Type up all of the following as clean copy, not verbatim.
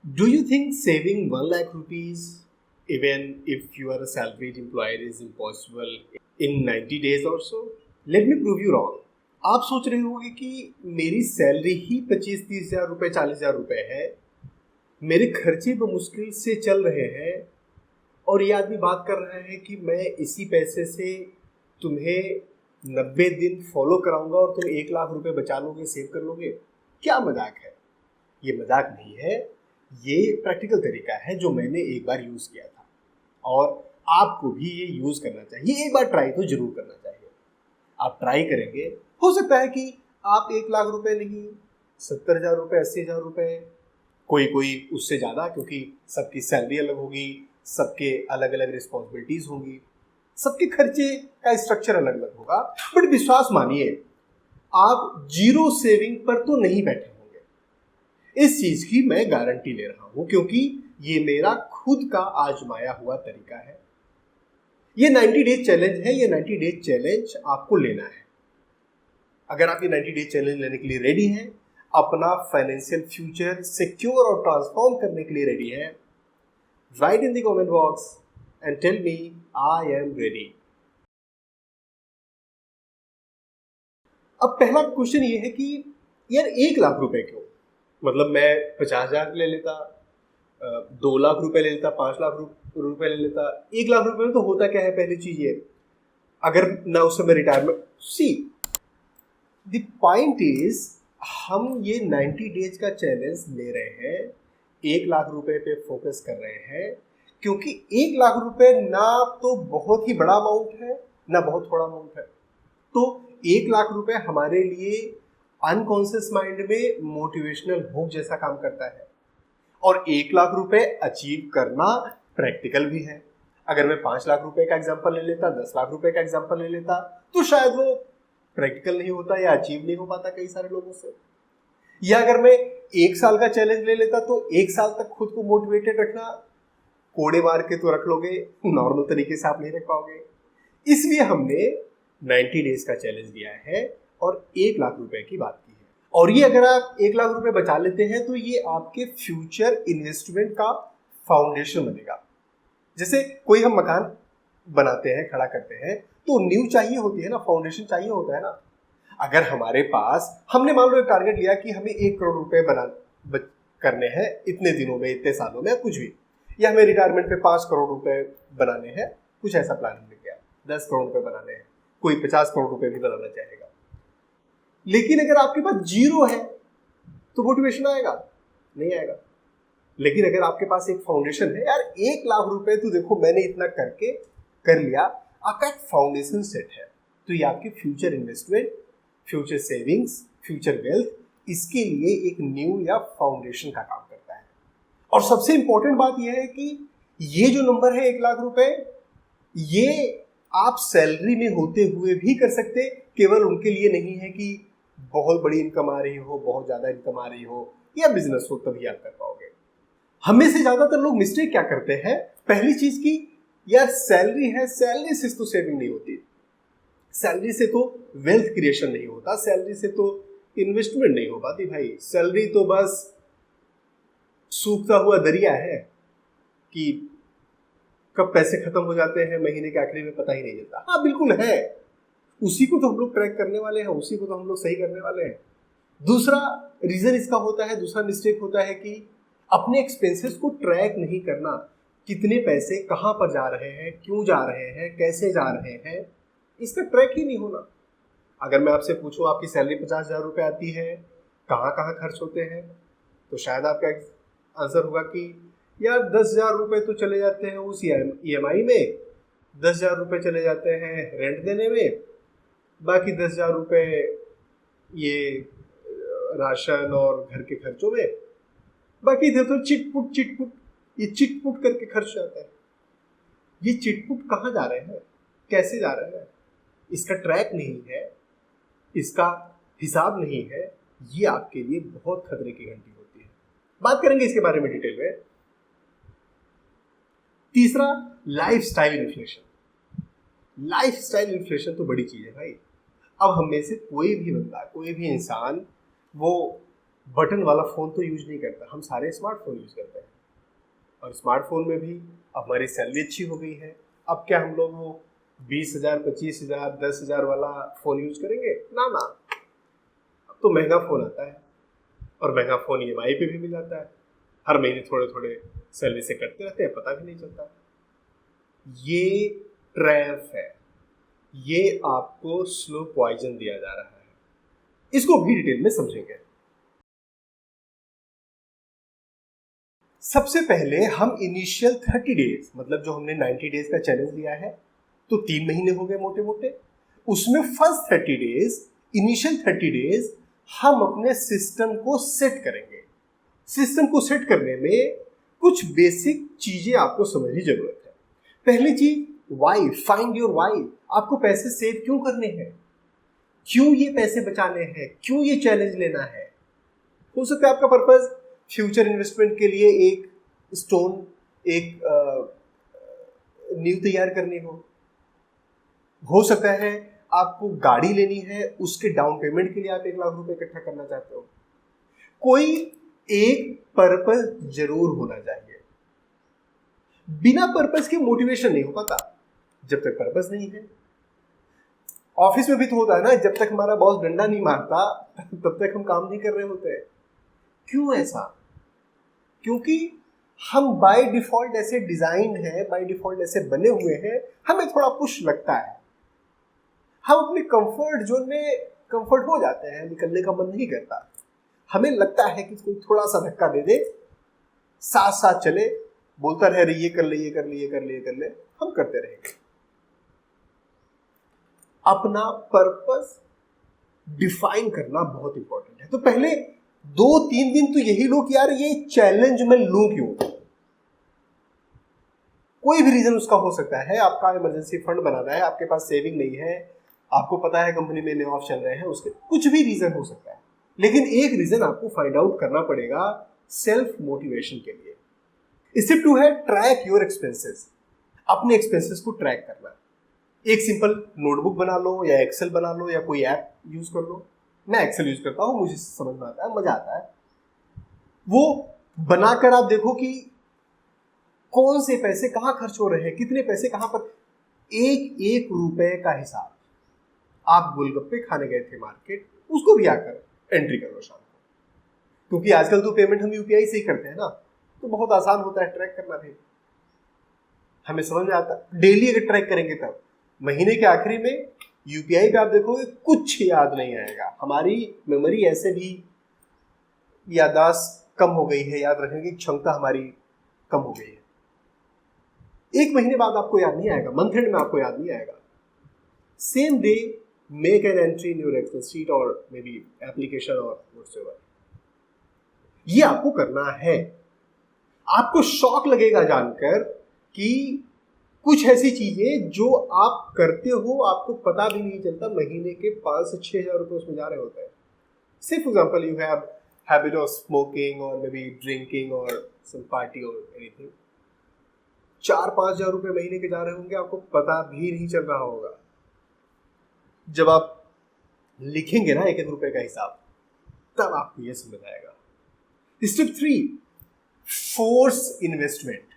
Do you think saving 1 lakh rupees, even if you are a salaried employer, is impossible in 90 days or so? Let me prove you wrong. आप सोच रहे होंगे कि मेरी salary ही 25-30 हज़ार रुपये 40 हज़ार रुपये है, मेरे खर्चे बमुश्किल से चल रहे हैं और ये आदमी बात कर रहा है कि मैं इसी पैसे से तुम्हें 90 दिन फॉलो कराऊंगा और तुम 1 लाख रुपए बचा लोगे, सेव कर लोगे। क्या मजाक है? ये मजाक नहीं है, ये प्रैक्टिकल तरीका है जो मैंने एक बार यूज़ किया था और आपको भी ये यूज़ करना चाहिए। एक बार ट्राई तो जरूर करना चाहिए। आप ट्राई करेंगे, हो सकता है कि आप 1 लाख रुपए नहीं, 70 हज़ार रुपये, 80 हज़ार रुपये, कोई उससे ज़्यादा, क्योंकि सबकी सैलरी अलग होगी, सबके अलग अलग रिस्पॉन्सिबिलिटीज़ होंगी, सबके खर्चे का स्ट्रक्चर अलग अलग होगा। बट विश्वास मानिए, आप जीरो सेविंग पर तो नहीं बैठे होंगे। इस चीज़ की मैं गारंटी ले रहा हूँ, क्योंकि ये मेरा खुद का आजमाया हुआ तरीका है। ये 90 डेज चैलेंज है। ये 90 डेज चैलेंज आपको लेना है। अगर आप ये 90 डेज चैलेंज लेने के लिए रेडी हैं, अपना फाइनेंशियल फ्यूचर सिक्योर और ट्रांसफॉर्म करने के लिए रेडी हैं, write in the comment box and tell me I am ready. अब पहला क्वेश्चन ये है कि यार 1 लाख रुपए क्यों? मतलब मैं 50 हज़ार ले लेता, 2 लाख रुपए ले लेता, 5 लाख रुपए ले लेता। 1 लाख रुपए में तो होता क्या है? पहली चीज ये, अगर ना उस समय retirement, see the point is, हम ये 90 डेज का चैलेंज ले रहे हैं, 1 लाख रुपए पे फोकस कर रहे हैं, क्योंकि 1 लाख रुपए ना तो बहुत ही बड़ा अमाउंट है, ना बहुत थोड़ा अमाउंट है। तो 1 लाख रुपए हमारे लिए अनकॉन्शियस माइंड में मोटिवेशनल हुक जैसा काम करता है, और 1 लाख रुपए अचीव करना प्रैक्टिकल भी है। अगर मैं 5 लाख रुपए का एग्जांपल ले लेता, 10 लाख रुपए का एग्जांपल ले लेता, तो शायद वो प्रैक्टिकल नहीं होता या अचीव नहीं हो पाता कई सारे लोगों से। या अगर मैं 1 साल का चैलेंज ले लेता, तो 1 साल तक खुद को मोटिवेटेड रखना, कोड़े मार के तो रख लोगे, नॉर्मल तरीके से आप नहीं रख पाओगे। इसलिए हमने 90 डेज का चैलेंज लिया है और 1 लाख रुपए की बात की है। और ये अगर आप 1 लाख रुपए बचा लेते हैं, तो ये आपके फ्यूचर इन्वेस्टमेंट का फाउंडेशन बनेगा। जैसे कोई हम मकान बनाते हैं, खड़ा करते हैं, तो नींव चाहिए होती है ना, फाउंडेशन चाहिए होता है ना। अगर हमारे पास, हमने मान लो एक टारगेट लिया कि हमें 1 करोड़ रुपए करने हैं इतने दिनों में, इतने सालों में, कुछ भी, या हमें रिटायरमेंट पे 5 करोड़ रुपए बनाने हैं, कुछ ऐसा प्लान हमने किया, 10 करोड़ रुपए बनाने हैं, कोई 50 करोड़ रुपए भी बनाना चाहेगा। लेकिन अगर आपके पास जीरो है तो मोटिवेशन आएगा? नहीं आएगा। लेकिन अगर आपके पास एक फाउंडेशन है, यार 1 लाख रुपए तो देखो मैंने इतना करके कर लिया, आपका एक फाउंडेशन सेट है, तो ये आपके future investment, future savings, future wealth, इसके लिए एक न्यू या फाउंडेशन का काम करता है। और सबसे इंपॉर्टेंट बात यह है कि ये जो नंबर है 1 लाख रुपए, ये आप सैलरी में होते हुए भी कर सकते। केवल उनके लिए नहीं है कि बहुत बड़ी इनकम आ रही हो, बहुत ज्यादा इनकम आ रही हो, या बिजनेस हो, तभी आप कर पाओगे। हमें से ज्यादातर लोग मिस्टेक क्या करते हैं? पहली चीज की, यार सैलरी है, सैलरी से तो सेविंग नहीं होती, सैलरी से तो वेल्थ क्रिएशन नहीं होता, सैलरी से तो इन्वेस्टमेंट नहीं हो पाती। भाई सैलरी तो बस सूखता हुआ दरिया है कि कब पैसे खत्म हो जाते हैं महीने के आखिरी में पता ही नहीं चलता। हाँ बिल्कुल है, उसी को तो हम लोग ट्रैक करने वाले हैं, उसी को तो हम लोग सही करने वाले हैं। दूसरा रीजन इसका होता है, दूसरा मिस्टेक होता है कि अपने एक्सपेंसेस को ट्रैक नहीं करना। कितने पैसे कहाँ पर जा रहे हैं, क्यों जा रहे हैं, कैसे जा रहे हैं, इसका ट्रैक ही नहीं होना। अगर मैं आपसे पूछूं आपकी सैलरी 50 हज़ार रुपये आती है, कहाँ कहाँ खर्च होते हैं, तो शायद आपका आंसर होगा कि यार 10 हज़ार रुपये तो चले जाते हैं उस EMI में, 10 हज़ार रुपये चले जाते हैं रेंट देने में, बाकी 10 हज़ार रुपये ये राशन और घर के खर्चों में, बाकी इधर तो चिटपुट ये चिटपुट करके खर्च जाता है। ये चिटपुट कहाँ जा रहे हैं, कैसे जा रहे हैं, इसका ट्रैक नहीं है, इसका हिसाब नहीं है, ये आपके लिए बहुत खतरे की घंटी होती है। बात करेंगे इसके बारे में डिटेल में। तीसरा, लाइफस्टाइल इन्फ्लेशन। लाइफस्टाइल इन्फ्लेशन तो बड़ी चीज है भाई। अब हम में से कोई भी बंदा, कोई भी इंसान, वो बटन वाला फ़ोन तो यूज नहीं करता, हम सारे स्मार्टफोन यूज़ करते हैं। और स्मार्टफोन में भी अब हमारी सैलरी अच्छी हो गई है, अब क्या हम लोग वो 20,000, 25,000, 10,000 वाला फ़ोन यूज करेंगे? ना ना, अब तो महंगा फ़ोन आता है, और महंगा फ़ोन EMI पे भी मिल जाता है, हर महीने थोड़े थोड़े सैलरी से कटते रहते हैं, पता भी नहीं चलता। ये ट्रैप है, ये आपको स्लो पॉइजन दिया जा रहा है, इसको भी डिटेल में समझेंगे। सबसे पहले हम इनिशियल 30 डेज, मतलब जो हमने 90 डेज का चैलेंज लिया है, तो 3 महीने हो गए मोटे मोटे, उसमें फर्स्ट 30 डेज, इनिशियल 30 डेज हम अपने सिस्टम को सेट करेंगे। सिस्टम को सेट करने में कुछ बेसिक चीजें आपको समझने की जरूरत है। पहली चीज, वाई, फाइंड योर वाई। आपको पैसे सेव क्यों करने हैं, क्यों ये पैसे बचाने हैं, क्यों ये चैलेंज लेना है। हो सकता है आपका पर्पस फ्यूचर इन्वेस्टमेंट के लिए एक स्टोन, एक नींव तैयार करनी हो सकता है आपको गाड़ी लेनी है, उसके डाउन पेमेंट के लिए आप 1 लाख रुपए इकट्ठा करना चाहते हो। कोई एक पर्पस जरूर होना चाहिए। बिना पर्पस के मोटिवेशन नहीं हो पाता। जब तक पर्पस नहीं है, ऑफिस में भी तो होता है ना, जब तक हमारा बॉस डंडा नहीं मारता तब तक हम काम नहीं कर रहे होते। क्यों ऐसा? क्योंकि हम बाय डिफॉल्ट ऐसे डिजाइन है, बाय डिफॉल्ट ऐसे बने हुए हैं, हमें थोड़ा पुश लगता है, हम अपने कंफर्ट जोन में कंफर्ट हो जाते हैं, निकलने का मन नहीं करता। हमें लगता है कि कोई थोड़ा सा धक्का दे दे, साथ साथ चले, बोलता रहे ये कर ले, ये कर ले, ये कर ले, ये कर ले, हम करते रहेंगे। अपना पर्पस डिफाइन करना बहुत इंपॉर्टेंट है। तो पहले 2-3 दिन तो यही लो कि यार ये चैलेंज मैं लूं क्यों। कोई भी रीजन उसका हो सकता है, आपका इमरजेंसी फंड बनाना है, आपके पास सेविंग नहीं है, आपको पता है कंपनी में ले ऑफ चल रहे हैं, उसके कुछ भी रीजन हो सकता है, लेकिन एक रीजन आपको फाइंड आउट करना पड़ेगा सेल्फ मोटिवेशन के लिए। स्टेप 2 है ट्रैक योर एक्सपेंसेस। अपने एक्सपेंसेस को ट्रैक करना। एक सिंपल नोटबुक बना लो या एक्सेल बना लो या कोई ऐप यूज कर लो। मैं एक्सेल यूज करता हूँ, मुझे समझ में आता है, मजा आता है। वो बनाकर आप देखो कि कौन से पैसे कहाँ खर्च हो रहे हैं, कितने पैसे कहाँ पर, एक एक रुपए का हिसाब। आप गोलगप्पे खाने गए थे मार्केट, उसको भी आकर एंट्री करो शाम को, क्योंकि आजकल तो पेमेंट हम यूपीआई से ही करते हैं ना, तो बहुत आसान होता है ट्रैक करना भी, हमें समझ में आता। डेली अगर ट्रैक करेंगे तब महीने के आखिरी में यूपीआई पे आप देखोगे कुछ याद नहीं आएगा। हमारी मेमोरी ऐसे भी, याददाश्त कम हो गई है, याद रखने की क्षमता हमारी कम हो गई है। एक महीने बाद आपको याद नहीं आएगा, मंथ एंड में आपको याद नहीं आएगा। Same day make an entry in your Excel sheet और मे बी एप्लीकेशन और व्हाटसएवर। ये आपको करना है। आपको शॉक लगेगा जानकर कि कुछ ऐसी चीजें जो आप करते हो आपको पता भी नहीं चलता, महीने के 5 से 6 हज़ार रुपए उसमें जा रहे होते हैं। से for example you have habit of smoking और मे बी ड्रिंकिंग और सम पार्टी और एनीथिंग, 4-5 हज़ार रुपए महीने के जा रहे होंगे, आपको पता भी नहीं चल रहा होगा। जब आप लिखेंगे ना एक एक रुपए का हिसाब, तब आपको यह समझ आएगा। Step 3, force investment.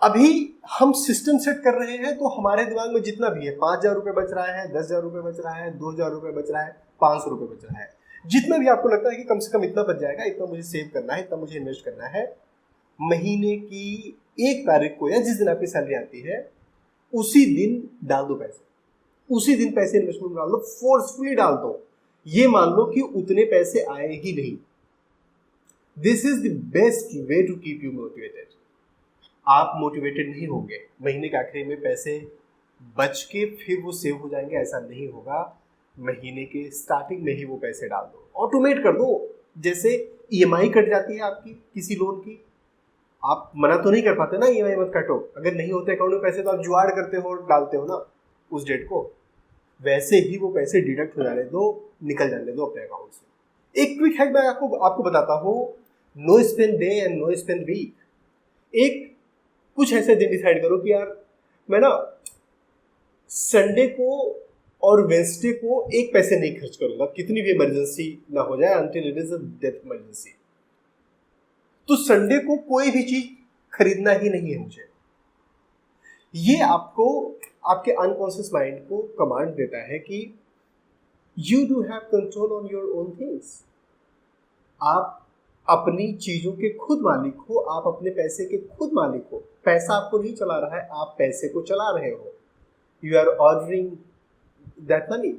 अभी हम सिस्टम सेट कर रहे हैं, तो हमारे दिमाग में जितना भी है, 5,000 रुपए बच रहा है, 10,000 रुपए बच रहा है, 2,000 रुपए बच रहा है, 500 रुपए बच रहा है, जितना भी आपको लगता है कि कम से कम इतना बच जाएगा, इतना मुझे सेव करना है, इतना मुझे इन्वेस्ट करना है, महीने की 1 तारीख को या जिस दिन आपकी सैलरी आती है उसी दिन डाल दो पैसे, उसी दिन पैसे इन्वेस्टमेंट डाल दो, फोर्सफुली डाल दो। ये मान लो कि उतने पैसे आए ही नहीं। This is the best way to keep you motivated. आप मोटिवेटेड नहीं होंगे, महीने के आखिरी में पैसे बच के फिर वो सेव हो जाएंगे, ऐसा नहीं होगा। महीने के स्टार्टिंग में ही वो पैसे डाल दो, ऑटोमेट कर दो। जैसे ईएमआई कट जाती है आपकी किसी लोन की, आप मना तो नहीं कर पाते ना ईएमआई मत काटो, अगर नहीं होते अकाउंट में पैसे तो आप जुगाड़ करते हो, डालते हो ना उस डेट को, वैसे ही वो पैसे डिडक्ट हो जाने दो, निकल जाने दो अपने अकाउंट से। एक क्विक हैक मैं आपको बताता हूँ, no spend day and no spend week. एक कुछ ऐसे दिन डिसाइड करो कि यार मैं ना संडे को और वेंसडे को एक पैसे नहीं खर्च करूंगा, कितनी भी इमरजेंसी ना हो जाए, until it is a death emergency. तो संडे को कोई भी चीज खरीदना ही नहीं है मुझे। ये आपको आपके अनकॉन्शियस माइंड को कमांड देता है कि you do have control on your own things. आप अपनी चीजों के खुद मालिक हो, आप अपने पैसे के खुद मालिक हो। पैसा आपको नहीं चला रहा है, आप पैसे को चला रहे हो। You are ordering that money,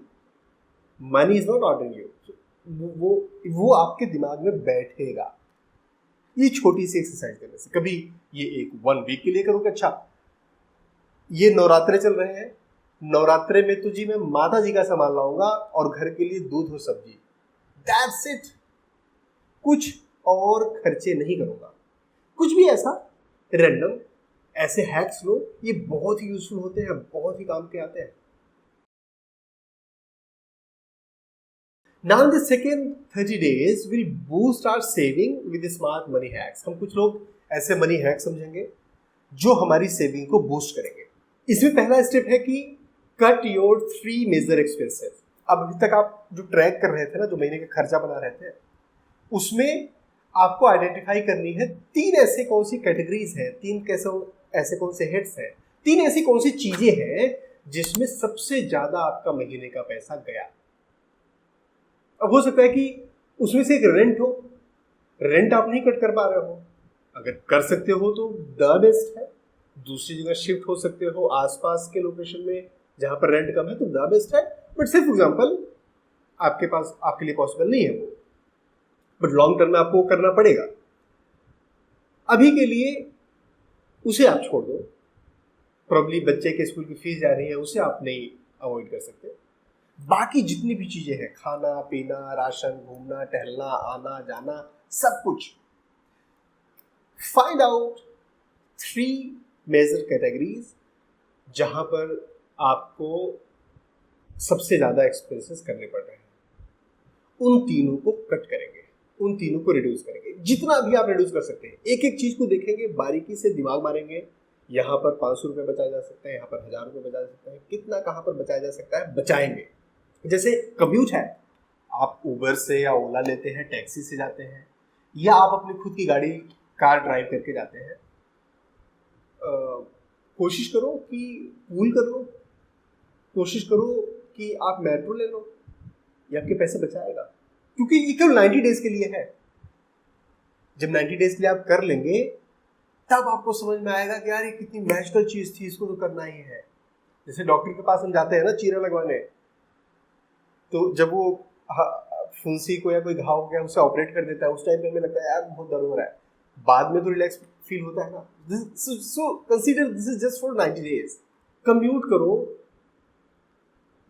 money is not ordering you. वो आपके दिमाग में बैठेगा। ये छोटी सी एक्सरसाइज करने से, कभी ये एक 1 वीक के लिए करोगे। अच्छा, ये नवरात्रे चल रहे हैं, नवरात्रे में तो जी मैं माता जी का सामान लाऊंगा और घर के लिए दूध और सब्जी, दैट्स इट। कुछ और खर्चे नहीं करूंगा। कुछ भी ऐसा रैंडम ऐसे हैक्स लो, ये बहुत ही यूजफुल होते हैं, बहुत ही काम के आते हैं। Now in the second 30 days will boost our saving with smart money hacks। हम कुछ लोग ऐसे मनी हैक समझेंगे जो हमारी सेविंग को बूस्ट करेंगे। इसमें पहला स्टेप है कि कट योर 3 मेजर एक्सपेंसेस। अब अभी तक आप जो ट्रैक कर रहे थे ना, जो महीने का खर्चा बना रहे थे, उसमें आपको आइडेंटिफाई करनी है 3 ऐसे कौन सी कैटेगरीज हैं, 3 ऐसे कौन से हेड्स हैं, 3 ऐसी कौन सी चीजें हैं जिसमें सबसे ज्यादा आपका महीने का पैसा गया। अब हो सकता है कि उसमें से एक रेंट हो, रेंट आप नहीं कट कर पा रहे हो, अगर कर सकते हो तो द बेस्ट है। दूसरी जगह शिफ्ट हो सकते हो आसपास के लोकेशन में जहां पर रेंट कम है, तो द बेस्ट है। बट सिर्फ एग्जांपल आपके पास आपके लिए पॉसिबल नहीं है वो, बट लॉन्ग टर्म में आपको करना पड़ेगा। अभी के लिए उसे आप छोड़ दो। प्रॉब्ली बच्चे के स्कूल की फीस जा रही है, उसे आप नहीं अवॉइड कर सकते। बाकी जितनी भी चीजें हैं, खाना पीना, राशन, घूमना टहलना, आना जाना, सब कुछ, फाइंड आउट 3 मेजर कैटेगरीज जहां पर आपको सबसे ज्यादा एक्सपेंसेस करने पड़ रहे हैं। उन तीनों को कट करेंगे, उन तीनों को रिड्यूस करेंगे, जितना भी आप रिड्यूस कर सकते हैं। एक एक चीज को देखेंगे, बारीकी से दिमाग मारेंगे। यहाँ पर 500 रुपये बचाया जा सकता है, यहाँ पर 1000 रुपये बचाया जा सकता है, कितना कहाँ पर बचाया जा सकता है, बचाएंगे। जैसे कम्यूट है, आप उबर से या ओला लेते हैं, टैक्सी से जाते हैं, या आप अपनी खुद की गाड़ी कार ड्राइव करके जाते हैं, कोशिश करो कि पूल कर लो, कोशिश करो कि आप मेट्रो ले लो, ये आपके पैसे बचाएगा। क्योंकि ये केवल 90 डेज के लिए है। जब 90 डेज के लिए आप कर लेंगे, तब आपको समझ में आएगा कि यार ये कितनी मैजिकल चीज थी, इसको तो करना ही है। जैसे डॉक्टर के पास हम जाते हैं ना चीरा लगवाने, तो जब वो फुंसी को या कोई घाव हो गया उसे ऑपरेट कर देता है, उस टाइम पे हमें लगता है यार बहुत दर्द हो रहा है, बाद में तो रिलैक्स फील होता है ना। So consider this is just for 90 days. Commute करो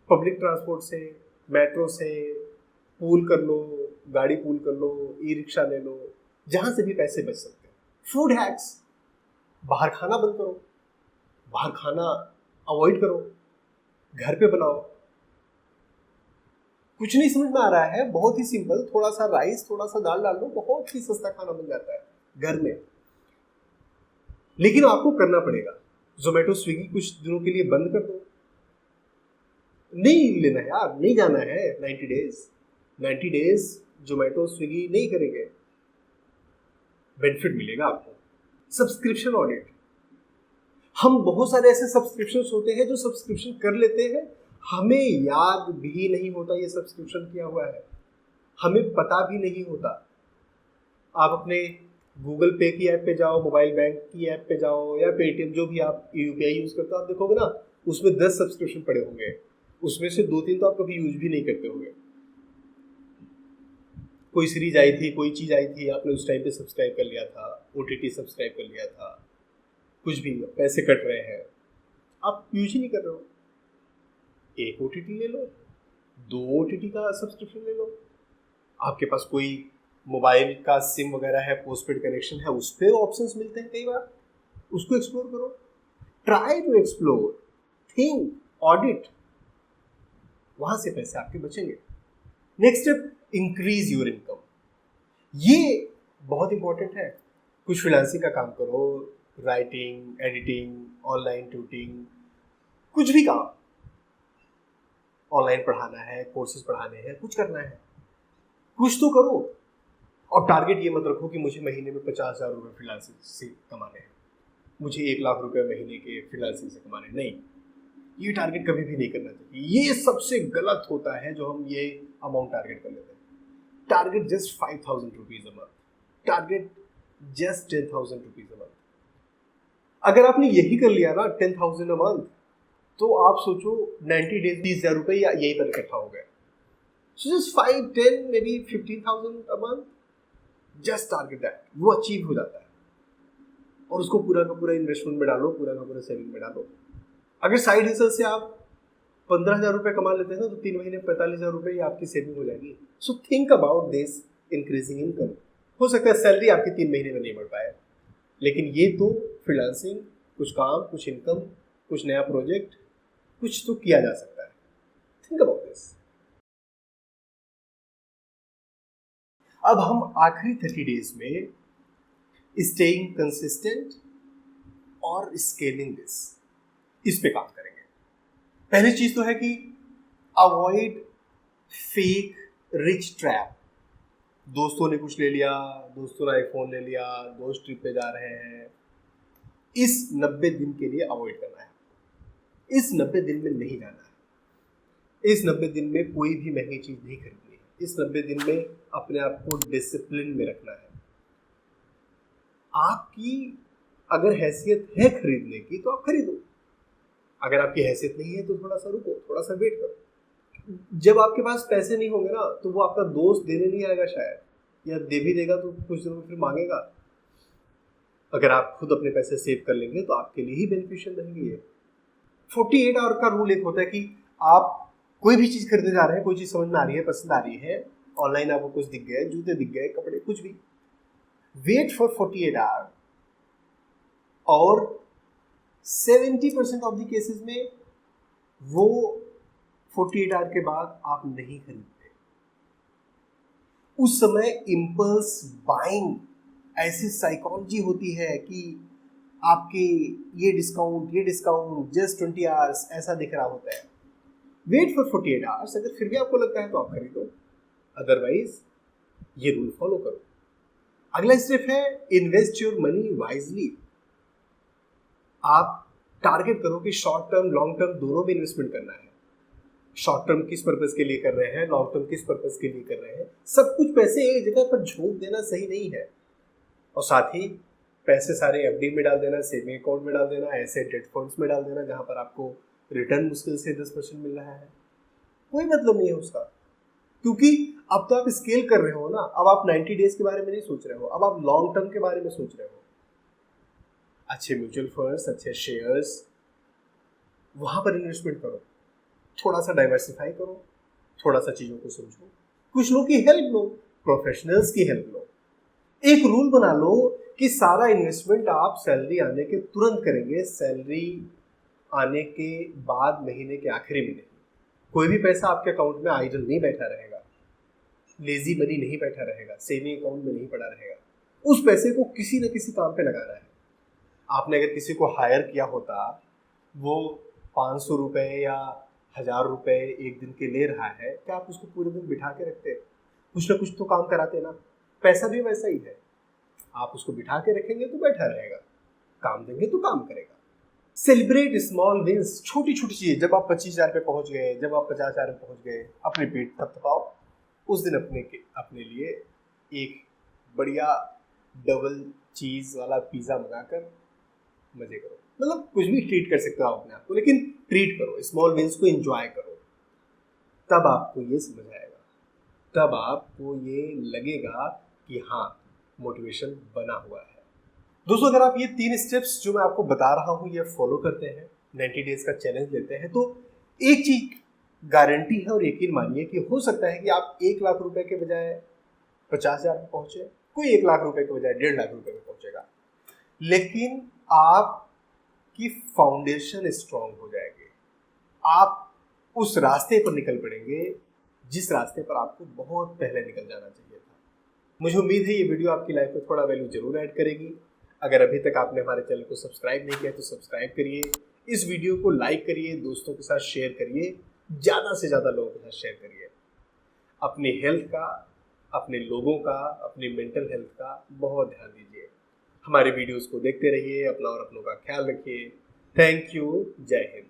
पब्लिक ट्रांसपोर्ट से, मेट्रो से, पूल कर लो, गाड़ी पूल कर लो, ई रिक्शा ले लो, जहां से भी पैसे बच सकते हैं। फूड हैक्स, बाहर खाना बंद करो, बाहर खाना अवॉइड करो, घर पे बनाओ। कुछ नहीं समझ में आ रहा है, बहुत ही सिंपल, थोड़ा सा राइस, थोड़ा सा दाल डाल लो, बहुत ही सस्ता खाना बन जाता है घर में। लेकिन आपको करना पड़ेगा। जोमेटो स्विगी कुछ दिनों के लिए बंद कर दो। नहीं लेना है यार, नहीं जाना है 90 डेज जोमेटो स्विगी नहीं करेंगे, बेनिफिट मिलेगा आपको। सब्सक्रिप्शन ऑडिट, हम बहुत सारे ऐसे सब्सक्रिप्शन होते हैं जो सब्सक्रिप्शन कर लेते हैं, हमें याद भी नहीं होता ये सब्सक्रिप्शन किया हुआ है, हमें पता भी नहीं होता। आप अपने गूगल पे की ऐप पे जाओ, मोबाइल बैंक की ऐप पे जाओ, या पेटीएम, जो भी आप यूपीआई यूज करते हो, आप देखोगे ना उसमें 10 सब्सक्रिप्शन पड़े होंगे, उसमें से 2-3 तो आप कभी यूज भी नहीं करते होंगे। कोई सीरीज आई थी, कोई चीज आई थी, आपने उस टाइम पे सब्सक्राइब कर लिया था, ओटीटी सब्सक्राइब कर लिया था, कुछ भी, पैसे कट रहे हैं, आप यूज ही नहीं कर रहे हो। एक ओटीटी ले लो, 2 ओटीटी का सब्सक्रिप्शन ले लो, आपके पास कोई मोबाइल का सिम वगैरह है, पोस्टपेड कनेक्शन है, उस पर ऑप्शंस मिलते हैं कई बार, उसको एक्सप्लोर करो। Try to explore, think, audit, वहां से पैसे आपके बचेंगे। Next step, increase your income. ये बहुत इंपॉर्टेंट है। कुछ फ्रीलांसिंग का काम करो, राइटिंग, एडिटिंग, ऑनलाइन ट्यूटिंग, कुछ भी काम। ऑनलाइन पढ़ाना है, कोर्सेज पढ़ाने हैं, कुछ करना है, कुछ तो करो। और टारगेट ये मत रखो कि मुझे महीने में 50,000 रुपये फ्रीलांसिंग से कमाने हैं, मुझे 1 लाख रुपये महीने के फ्रीलांसिंग से कमाने हैं। नहीं, ये टारगेट कभी भी नहीं करना चाहिए। ये सबसे गलत होता है जो हम ये अमाउंट टारगेट कर लेते हैं। Target just 5,000 rupees a month, target just 10,000 rupees a month. अगर आपने यही कर लिया ना 10,000 अ मंथ, तो आप सोचो 90 डेज 20,000 रुपये या यही पर इकट्ठा हो गए। So just 5, 10, may be 15,000 a month, just target that, वो अचीव हो जाता है। और उसको पूरा का पूरा इन्वेस्टमेंट में डालो, पूरा का पूरा सेविंग में डालो। अगर साइड हसल से आप 15,000 रुपये कमा लेते हैं ना, तो 3 महीने 45,000 रुपये आपकी सेविंग हो जाएगी। So think about this increasing income. हो सकता है सैलरी आपकी 3 महीने में नहीं बढ़ पाए, लेकिन ये तो फ्रीलांसिंग, कुछ काम, कुछ इनकम, कुछ नया प्रोजेक्ट, कुछ तो किया जा सकता है। Think about this. अब हम आखिरी 30 डेज में स्टेइंग कंसिस्टेंट और स्केलिंग दिस, इस पे काम करेंगे। पहली चीज तो है कि अवॉइड फेक रिच ट्रैप। दोस्तों ने कुछ ले लिया, दोस्तों ने आईफोन ले लिया, दोस्त ट्रिप पे जा रहे हैं, इस 90 दिन के लिए अवॉइड करना है। इस 90 दिन में नहीं जाना है। इस 90 दिन में कोई भी महंगी चीज नहीं खरीदनी है। इस 90 दिन में अपने आप को डिसिप्लिन में रखना है। आपकी अगर हैसियत है खरीदने की तो आप खरीदो, अगर आपकी हैसियत नहीं है तो थोड़ा सा रुको, थोड़ा सा वेट करो। जब आपके पास पैसे नहीं होंगे ना, तो वो आपका दोस्त देने नहीं आएगा शायद, या दे भी देगा तो कुछ दिनों में फिर मांगेगा। अगर आप खुद अपने पैसे सेव कर लेंगे तो आपके लिए ही बेनिफिशियल रहेंगे ये। 48 आवर का रूल एक होता है कि आप कोई भी चीज़ खरीदने जा रहे हैं, कोई चीज़ समझ में आ रही है, पसंद आ रही है, ऑनलाइन आपको कुछ दिख गए, जूते दिख गए, कपड़े, कुछ भी, वेट फॉर 48 आवर। और 70% ऑफ द केसेस में वो 48 आवर के बाद आप नहीं खरीदते। उस समय इम्पल्स बाइंग ऐसी साइकोलॉजी होती है कि आपके ये डिस्काउंट जस्ट 20 आवर्स ऐसा दिख रहा होता है। Wait for 48 hours. अगर फिर भी आपको लगता है तो आप खरीदो, अदरवाइज ये रूल फॉलो करो। अगला स्टेप है इन्वेस्ट योर मनी वाइजली। आप टारगेट करो कि शॉर्ट टर्म लॉन्ग टर्म दोनों में इन्वेस्टमेंट करना है। शॉर्ट टर्म किस पर्पस के लिए कर रहे हैं, लॉन्ग टर्म किस पर्पस के लिए कर रहे हैं। सब कुछ पैसे एक जगह पर झोंक देना सही नहीं है। और साथ ही पैसे सारे एफडी में डाल देना, सेविंग अकाउंट में डाल देना, ऐसे डेट फंड्स में डाल देना जहां पर आपको रिटर्न मुश्किल से 10% मिल रहा है, कोई मतलब नहीं है उसका। क्योंकि अब तो आप स्केल कर रहे हो ना, अब आप 90 डेज के बारे में नहीं सोच रहे हो, अब आप लॉन्ग टर्म के बारे में सोच रहे हो। अच्छे म्यूचुअल फंड्स, अच्छे शेयर्स, वहां पर इन्वेस्टमेंट करो, थोड़ा सा डाइवर्सिफाई करो, थोड़ा सा चीजों को समझो, कुछ लोग की हेल्प लो, प्रोफेशनल्स की हेल्प लो। एक रूल बना लो कि सारा इन्वेस्टमेंट आप सैलरी आने के तुरंत करेंगे, सैलरी आने के बाद महीने के आखिरी में नहीं। कोई भी पैसा आपके अकाउंट में आइडल नहीं बैठा रहेगा, लेजी मनी नहीं बैठा रहेगा, सेविंग अकाउंट में नहीं पड़ा रहेगा। उस पैसे को किसी न किसी काम पे लगाना है। आपने अगर किसी को हायर किया होता, वो 500 रुपये या 1,000 रुपये एक दिन के ले रहा है, क्या आप उसको पूरे दिन बिठा के रखते? कुछ ना कुछ तो काम कराते ना। पैसा भी वैसा ही है, आप उसको बिठा के रखेंगे तो बैठा रहेगा, काम देंगे तो काम करेगा। सेलिब्रेट स्मॉल विंस, छोटी छोटी चीज़। जब आप 25,000 पे पहुंच गए, जब आप 50,000 पे पहुंच गए, अपने पेट थपथपाओ। उस दिन अपने लिए एक बढ़िया डबल चीज़ वाला पिज़्ज़ा मंगाकर मजे करो। मतलब कुछ भी ट्रीट कर सकते हो आप अपने आप को, लेकिन ट्रीट करो, स्मॉल विंस को एंजॉय करो। तब आपको ये समझ आएगा, तब आपको ये लगेगा कि हाँ, मोटिवेशन बना हुआ है। दोस्तों, अगर आप ये 3 स्टेप्स जो मैं आपको बता रहा हूँ ये फॉलो करते हैं, 90 डेज का चैलेंज लेते हैं, तो एक चीज गारंटी है और यकीन मानिए कि हो सकता है कि आप 1 लाख रुपए के बजाय 50,000 पे पहुंचे, कोई 1 लाख रुपए के बजाय 1.5 लाख रुपए पे पहुंचेगा, लेकिन आपकी फाउंडेशन स्ट्रांग हो जाएगी। आप उस रास्ते पर निकल पड़ेंगे जिस रास्ते पर आपको बहुत पहले निकल जाना चाहिए था। मुझे उम्मीद है ये वीडियो आपकी लाइफ में थोड़ा वैल्यू जरूर ऐड करेगी। अगर अभी तक आपने हमारे चैनल को सब्सक्राइब नहीं किया तो सब्सक्राइब करिए, इस वीडियो को लाइक करिए, दोस्तों के साथ शेयर करिए। ज़्यादा से ज़्यादा लोगों के साथ शेयर करिए। अपनी हेल्थ का, अपने लोगों का, अपनी मेंटल हेल्थ का बहुत ध्यान दीजिए। हमारे वीडियोस को देखते रहिए, अपना और अपनों का ख्याल रखिए। Thank you. जय हिंद।